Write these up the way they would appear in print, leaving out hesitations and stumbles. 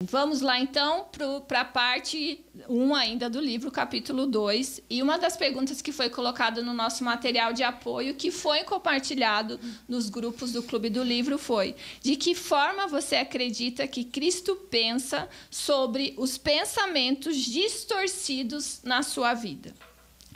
Vamos lá, então, para a parte 1 ainda do livro, capítulo 2. E uma das perguntas que foi colocada no nosso material de apoio, que foi compartilhado nos grupos do Clube do Livro, foi: de que forma você acredita que Cristo pensa sobre os pensamentos distorcidos na sua vida?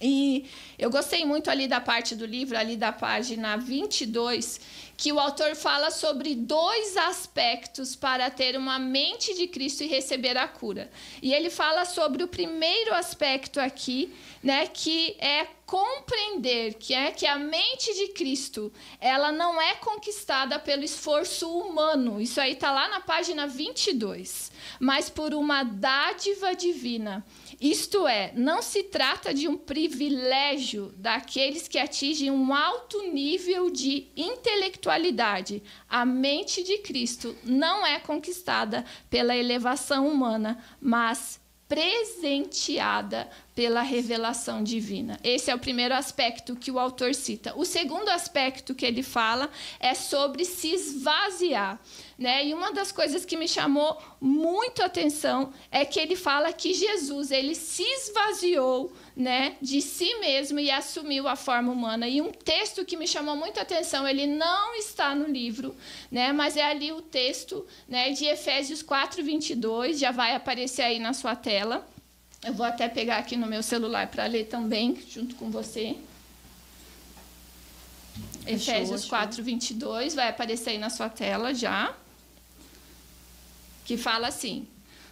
E eu gostei muito ali da parte do livro, ali da página 22, que o autor fala sobre 2 aspectos para ter uma mente de Cristo e receber a cura. E ele fala sobre o primeiro aspecto aqui, né, que é compreender que a mente de Cristo, ela não é conquistada pelo esforço humano. Isso aí está lá na página 22. Mas por uma dádiva divina. Isto é, não se trata de um privilégio daqueles que atingem um alto nível de intelectualidade. A mente de Cristo não é conquistada pela elevação humana, mas presenteada pela revelação divina. Esse é o primeiro aspecto que o autor cita. O segundo aspecto que ele fala é sobre se esvaziar, né? E uma das coisas que me chamou muito a atenção é que ele fala que Jesus, ele se esvaziou, né, de si mesmo e assumiu a forma humana. E um texto que me chamou muito a atenção, ele não está no livro, né, mas é ali o texto, né, de Efésios 4:22, já vai aparecer aí na sua tela. Eu vou até pegar aqui no meu celular para ler também, junto com você. Efésios 4:22, vai aparecer aí na sua tela já. Que fala assim: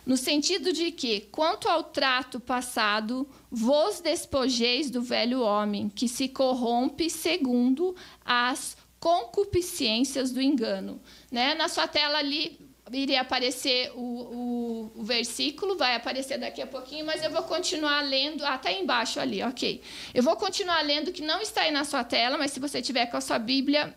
no sentido de que, quanto ao trato passado, vos despojeis do velho homem, que se corrompe segundo as concupiscências do engano. Né? Na sua tela ali iria aparecer o versículo, vai aparecer daqui a pouquinho, mas eu vou continuar lendo, até embaixo ali, ok. Eu vou continuar lendo, que não está aí na sua tela, mas se você tiver com a sua Bíblia,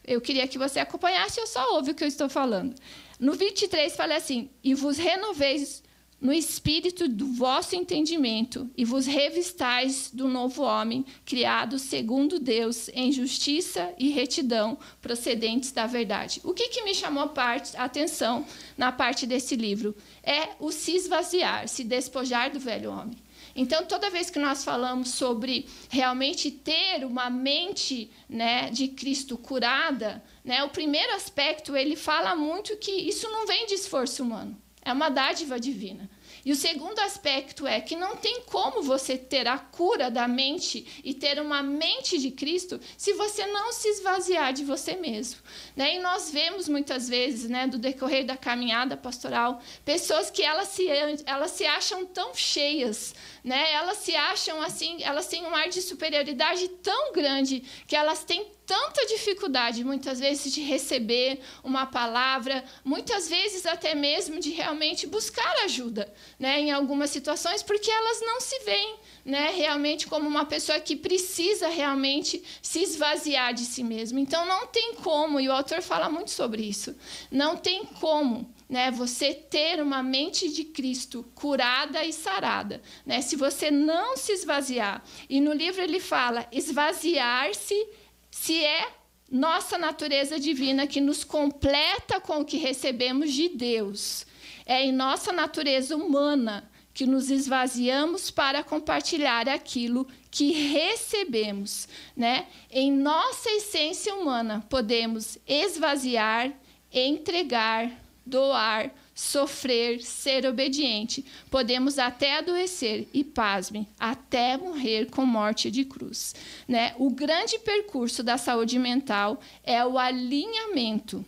eu queria que você acompanhasse, eu só ouve o que eu estou falando. No 23 fala assim: e vos renoveis no espírito do vosso entendimento, e vos revistais do novo homem, criado segundo Deus, em justiça e retidão, procedentes da verdade. O que me chamou a atenção na parte desse livro? É o se esvaziar, se despojar do velho homem. Então, toda vez que nós falamos sobre realmente ter uma mente, né, de Cristo curada, né, o primeiro aspecto, ele fala muito que isso não vem de esforço humano, é uma dádiva divina. E o segundo aspecto é que não tem como você ter a cura da mente e ter uma mente de Cristo se você não se esvaziar de você mesmo. Né? E nós vemos muitas vezes, né, do decorrer da caminhada pastoral, pessoas que elas se acham tão cheias, né? Elas se acham assim, elas têm um ar de superioridade tão grande que elas têm tanta dificuldade, muitas vezes, de receber uma palavra, muitas vezes até mesmo de realmente buscar ajuda, né, em algumas situações, porque elas não se veem, né, realmente como uma pessoa que precisa realmente se esvaziar de si mesma. Então, não tem como, e o autor fala muito sobre isso, não tem como, né, você ter uma mente de Cristo curada e sarada, né, se você não se esvaziar. E no livro ele fala: esvaziar-se se é nossa natureza divina que nos completa com o que recebemos de Deus. É em nossa natureza humana que nos esvaziamos para compartilhar aquilo que recebemos. Né? Em nossa essência humana, podemos esvaziar, entregar, doar, sofrer, ser obediente. Podemos até adoecer e, pasmem, até morrer com morte de cruz. Né? O grande percurso da saúde mental é o alinhamento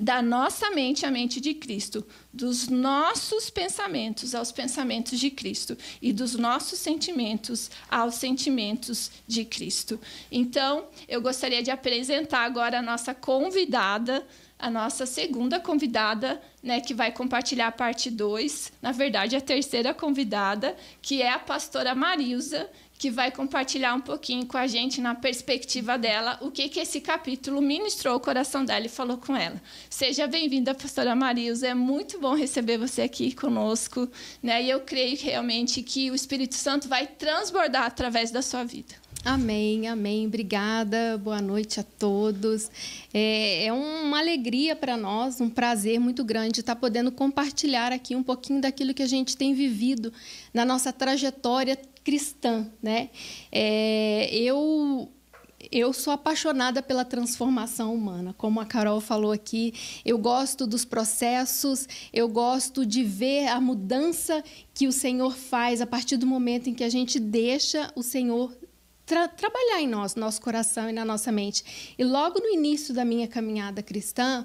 da nossa mente à mente de Cristo, dos nossos pensamentos aos pensamentos de Cristo e dos nossos sentimentos aos sentimentos de Cristo. Então, eu gostaria de apresentar agora a nossa convidada, a nossa segunda convidada, né, que vai compartilhar a parte 2, na verdade, a terceira convidada, que é a pastora Marilza, que vai compartilhar um pouquinho com a gente, na perspectiva dela, o que esse capítulo ministrou o coração dela e falou com ela. Seja bem-vinda, pastora Marilza, é muito bom receber você aqui conosco, né? E eu creio realmente que o Espírito Santo vai transbordar através da sua vida. Amém, amém. Obrigada, boa noite a todos. É uma alegria para nós, um prazer muito grande estar podendo compartilhar aqui um pouquinho daquilo que a gente tem vivido na nossa trajetória cristã, né? Eu sou apaixonada pela transformação humana, como a Carol falou aqui. Eu gosto dos processos, eu gosto de ver a mudança que o Senhor faz a partir do momento em que a gente deixa o Senhor trabalhar em nós, no nosso coração e na nossa mente. E logo no início da minha caminhada cristã,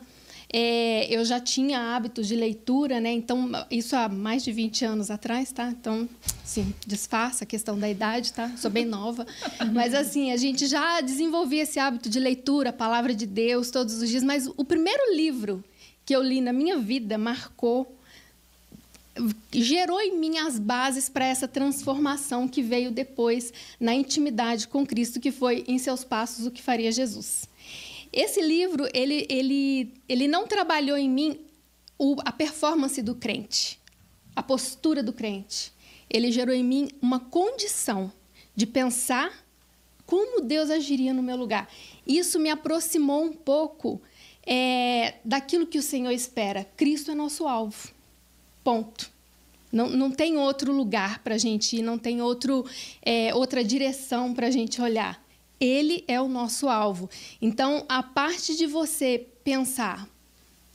eu já tinha hábitos de leitura, né? Então, isso há mais de 20 anos atrás, tá? Então, sim, disfarça a questão da idade, tá? Sou bem nova. Mas, assim, a gente já desenvolvia esse hábito de leitura, a palavra de Deus, todos os dias. Mas o primeiro livro que eu li na minha vida marcou, gerou em mim as bases para essa transformação que veio depois na intimidade com Cristo, que foi Em Seus Passos, o que faria Jesus. Esse livro, ele não trabalhou em mim a performance do crente, a postura do crente. Ele gerou em mim uma condição de pensar como Deus agiria no meu lugar. Isso me aproximou um pouco daquilo que o Senhor espera. Cristo é nosso alvo. Ponto. Não tem outro lugar para a gente ir, não tem outra direção para a gente olhar. Ele é o nosso alvo. Então, a parte de você pensar,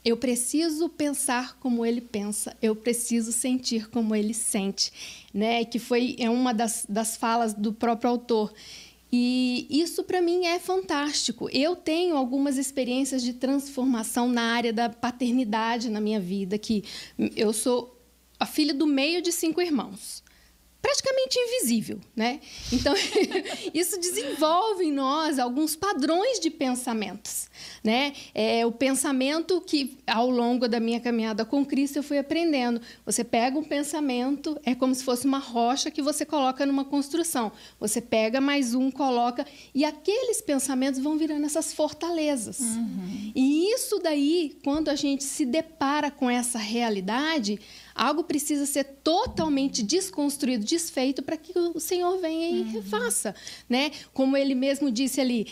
eu preciso pensar como ele pensa, eu preciso sentir como ele sente, né? Que é uma das falas do próprio autor. E isso, para mim, é fantástico. Eu tenho algumas experiências de transformação na área da paternidade na minha vida, que eu sou a filha do meio de 5 irmãos. Praticamente invisível, né? Então, isso desenvolve em nós alguns padrões de pensamentos, né? O pensamento que, ao longo da minha caminhada com Cristo, eu fui aprendendo. Você pega um pensamento, é como se fosse uma rocha que você coloca numa construção. Você pega mais um, coloca, e aqueles pensamentos vão virando essas fortalezas. Uhum. E isso daí, quando a gente se depara com essa realidade, algo precisa ser totalmente desconstruído, desfeito, para que o Senhor venha e refaça, né? Como ele mesmo disse ali,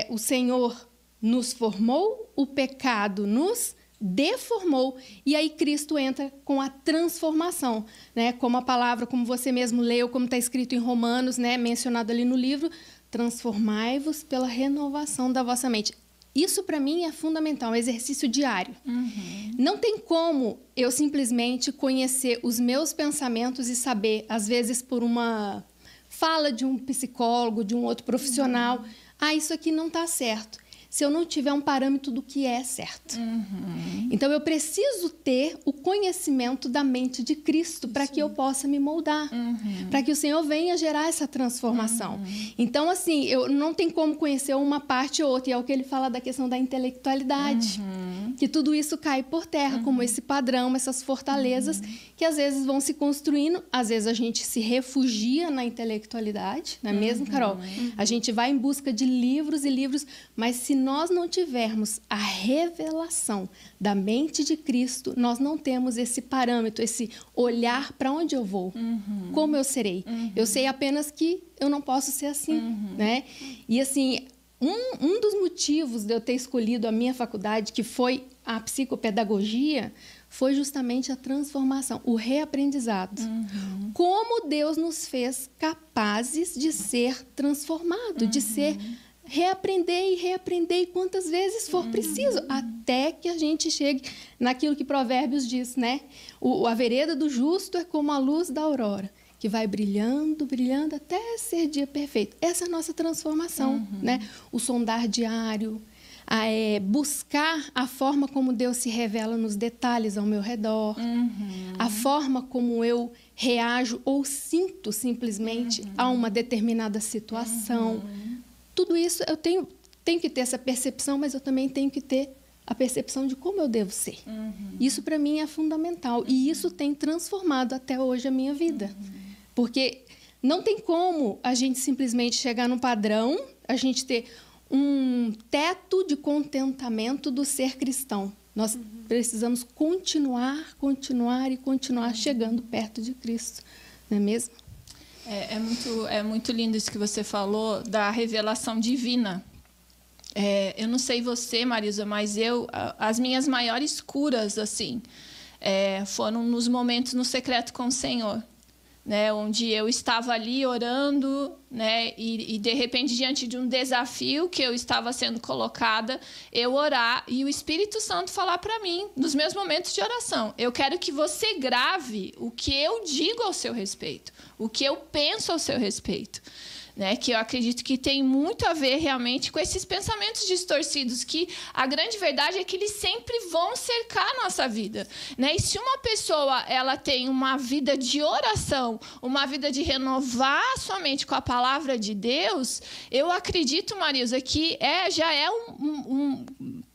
o Senhor nos formou, o pecado nos deformou, e aí Cristo entra com a transformação, né? Como a palavra, como você mesmo leu, como está escrito em Romanos, né? Mencionado ali no livro, transformai-vos pela renovação da vossa mente. Isso, para mim, é fundamental, um exercício diário. Uhum. Não tem como eu simplesmente conhecer os meus pensamentos e saber, às vezes, por uma fala de um psicólogo, de um outro profissional, isso aqui não está certo, se eu não tiver um parâmetro do que é certo. Uhum. Então, eu preciso ter o conhecimento da mente de Cristo para que eu possa me moldar, para que o Senhor venha gerar essa transformação. Então, assim, eu não tenho como conhecer uma parte ou outra, e é o que ele fala da questão da intelectualidade, que tudo isso cai por terra, como esse padrão, essas fortalezas, que às vezes vão se construindo, às vezes a gente se refugia na intelectualidade, não é mesmo, Carol? A gente vai em busca de livros e livros, mas se nós não tivermos a revelação da mente de Cristo, nós não temos esse parâmetro, esse olhar para onde eu vou, como eu serei. Eu sei apenas que eu não posso ser assim, né? E assim, um dos motivos de eu ter escolhido a minha faculdade, que foi a psicopedagogia, foi justamente a transformação, o reaprendizado. Como Deus nos fez capazes de ser transformado, de ser reaprender e reaprender quantas vezes for preciso, até que a gente chegue naquilo que Provérbios diz, né? A vereda do justo é como a luz da aurora, que vai brilhando, brilhando até ser dia perfeito. Essa é a nossa transformação, né? O sondar diário, buscar a forma como Deus se revela nos detalhes ao meu redor, a forma como eu reajo ou sinto simplesmente a uma determinada situação. Tudo isso eu tenho que ter essa percepção, mas eu também tenho que ter a percepção de como eu devo ser. Isso, para mim, é fundamental. E isso tem transformado até hoje a minha vida. Porque não tem como a gente simplesmente chegar num padrão, a gente ter um teto de contentamento do ser cristão. Nós precisamos continuar chegando perto de Cristo. Não é mesmo? É muito lindo isso que você falou da revelação divina. Eu não sei você, Marisa, mas as minhas maiores curas, assim, foram nos momentos no secreto com o Senhor, né? Onde eu estava ali orando, né? E de repente, diante de um desafio que eu estava sendo colocada, eu orar e o Espírito Santo falar para mim, nos meus momentos de oração: eu quero que você grave o que eu digo ao seu respeito, o que eu penso ao seu respeito. Né, que eu acredito que tem muito a ver realmente com esses pensamentos distorcidos, que a grande verdade é que eles sempre vão cercar a nossa vida. Né? E se uma pessoa ela tem uma vida de oração, uma vida de renovar a sua mente com a palavra de Deus, eu acredito, Marisa, que já é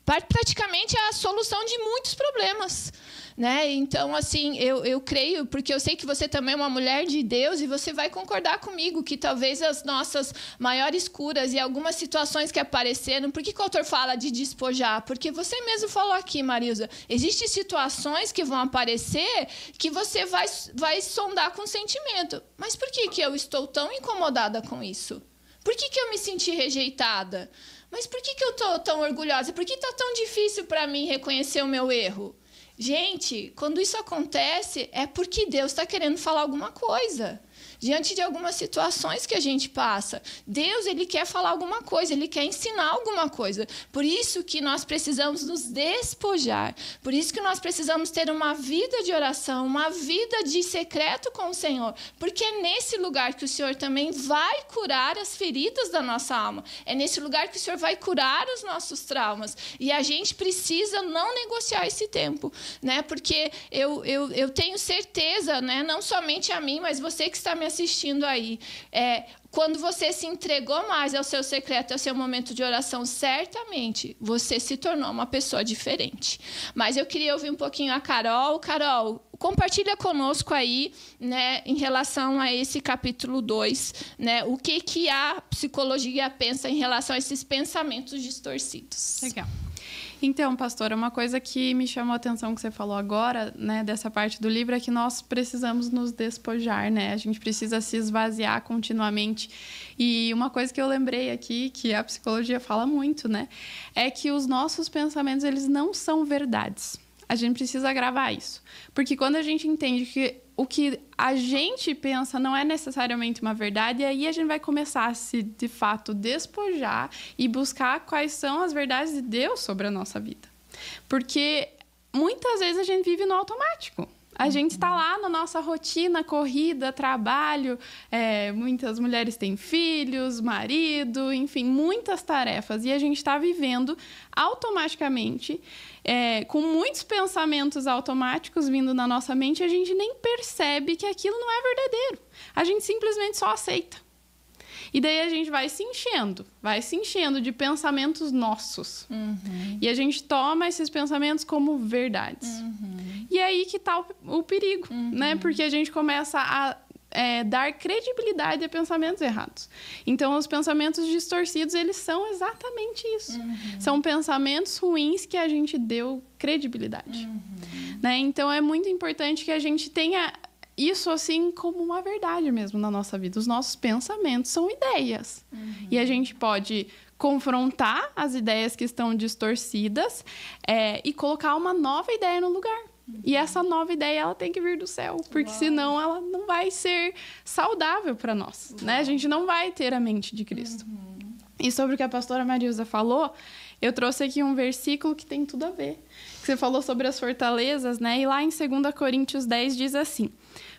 praticamente a solução de muitos problemas. Né? Então, assim, eu creio, porque eu sei que você também é uma mulher de Deus e você vai concordar comigo que talvez as nossas maiores curas e algumas situações que apareceram... Por que o autor fala de despojar? Porque você mesmo falou aqui, Marisa, existem situações que vão aparecer que você vai sondar com sentimento. Mas por que eu estou tão incomodada com isso? Por que eu me senti rejeitada? Mas por que eu estou tão orgulhosa? Por que está tão difícil para mim reconhecer o meu erro? Gente, quando isso acontece, é porque Deus está querendo falar alguma coisa. Diante de algumas situações que a gente passa, Deus, ele quer falar alguma coisa, ele quer ensinar alguma coisa. Por isso que nós precisamos nos despojar. Por isso que nós precisamos ter uma vida de oração, uma vida de secreto com o Senhor. Porque é nesse lugar que o Senhor também vai curar as feridas da nossa alma. É nesse lugar que o Senhor vai curar os nossos traumas. E a gente precisa não negociar esse tempo. Né? Porque eu tenho certeza, né? Não somente a mim, mas você que está me assistindo aí, quando você se entregou mais ao seu secreto, ao seu momento de oração, certamente você se tornou uma pessoa diferente. Mas eu queria ouvir um pouquinho a Carol. Carol, compartilha conosco aí, né, em relação a esse capítulo 2, né, o que a psicologia pensa em relação a esses pensamentos distorcidos. Legal. Então, pastora, uma coisa que me chamou a atenção que você falou agora, né, dessa parte do livro, é que nós precisamos nos despojar, né? A gente precisa se esvaziar continuamente. E uma coisa que eu lembrei aqui, que a psicologia fala muito, né, é que os nossos pensamentos, eles não são verdades. A gente precisa gravar isso. Porque quando a gente entende que o que a gente pensa não é necessariamente uma verdade, e aí a gente vai começar a se, de fato, despojar e buscar quais são as verdades de Deus sobre a nossa vida. Porque muitas vezes a gente vive no automático. A gente está lá na nossa rotina, corrida, trabalho, muitas mulheres têm filhos, marido, enfim, muitas tarefas. E a gente está vivendo automaticamente, com muitos pensamentos automáticos vindo na nossa mente, a gente nem percebe que aquilo não é verdadeiro. A gente simplesmente só aceita. E daí a gente vai se enchendo de pensamentos nossos. Uhum. E a gente toma esses pensamentos como verdades. Uhum. E é aí que está o perigo, né? Porque a gente começa a dar credibilidade a pensamentos errados. Então, os pensamentos distorcidos, eles são exatamente isso. Uhum. São pensamentos ruins que a gente deu credibilidade. Uhum. Né? Então, é muito importante que a gente tenha isso assim como uma verdade mesmo na nossa vida. Os nossos pensamentos são ideias. Uhum. E a gente pode confrontar as ideias que estão distorcidas e colocar uma nova ideia no lugar. Uhum. E essa nova ideia, ela tem que vir do céu, porque senão ela não vai ser saudável para nós, né? A gente não vai ter a mente de Cristo. Uhum. E sobre o que a pastora Marilza falou, eu trouxe aqui um versículo que tem tudo a ver. Você falou sobre as fortalezas, né? E lá em 2 Coríntios 10 diz assim: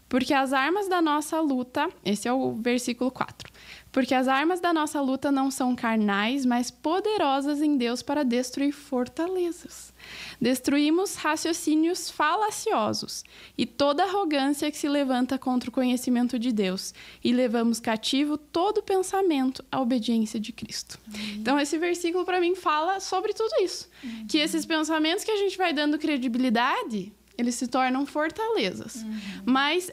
porque as armas da nossa luta... Esse é o versículo 4. Porque as armas da nossa luta não são carnais, mas poderosas em Deus para destruir fortalezas. Destruímos raciocínios falaciosos e toda arrogância que se levanta contra o conhecimento de Deus. E levamos cativo todo pensamento à obediência de Cristo. Uhum. Então, esse versículo, para mim, fala sobre tudo isso. Uhum. Que esses pensamentos que a gente vai dando credibilidade, eles se tornam fortalezas. Uhum. Mas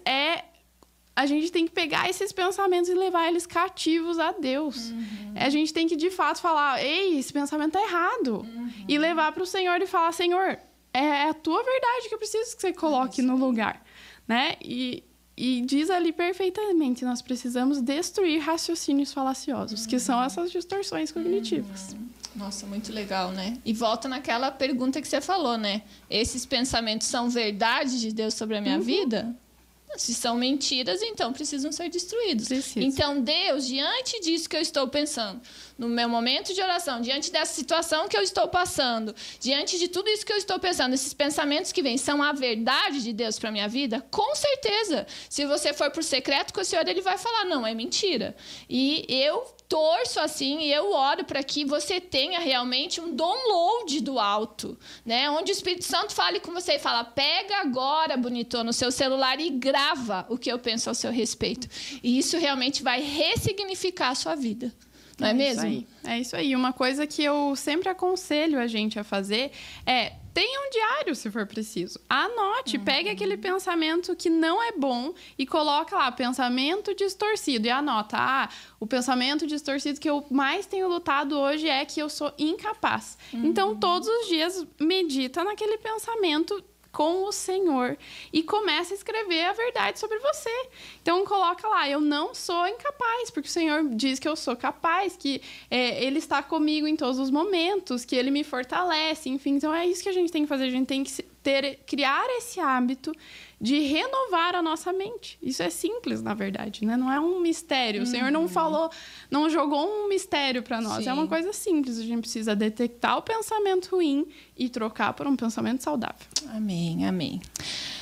a gente tem que pegar esses pensamentos e levar eles cativos a Deus. Uhum. A gente tem que, de fato, falar: ei, esse pensamento está errado. Uhum. E levar para o Senhor e falar: Senhor, é a tua verdade que eu preciso que você coloque no lugar. Né? E E diz ali perfeitamente, nós precisamos destruir raciocínios falaciosos, que são essas distorções cognitivas. Nossa, muito legal, né? E volta naquela pergunta que você falou, né? Esses pensamentos são verdade de Deus sobre a minha vida? Se são mentiras, então precisam ser destruídos. Então, Deus, diante disso que eu estou pensando, no meu momento de oração, diante dessa situação que eu estou passando, diante de tudo isso que eu estou pensando, esses pensamentos que vêm são a verdade de Deus para a minha vida? Com certeza. Se você for por secreto com o Senhor, Ele vai falar, não, é mentira. E eu torço assim e eu oro para que você tenha realmente um download do alto, né? Onde o Espírito Santo fale com você e fala, pega agora, bonitão, no seu celular e grava o que eu penso ao seu respeito. E isso realmente vai ressignificar a sua vida. Não é mesmo? É isso aí. Uma coisa que eu sempre aconselho a gente a fazer é tenha um diário, se for preciso. Anote, pegue aquele pensamento que não é bom e coloca lá, pensamento distorcido. E anota, o pensamento distorcido que eu mais tenho lutado hoje é que eu sou incapaz. Então, todos os dias, medita naquele pensamento com o Senhor e começa a escrever a verdade sobre você. Então, coloca lá, eu não sou incapaz, porque o Senhor diz que eu sou capaz, que Ele está comigo em todos os momentos, que Ele me fortalece, enfim. Então, é isso que a gente tem que fazer, a gente tem que criar esse hábito de renovar a nossa mente. Isso é simples, na verdade, né? Não é um mistério. O Senhor não falou, não jogou um mistério para nós. Sim. É uma coisa simples. A gente precisa detectar o pensamento ruim e trocar por um pensamento saudável. Amém, amém.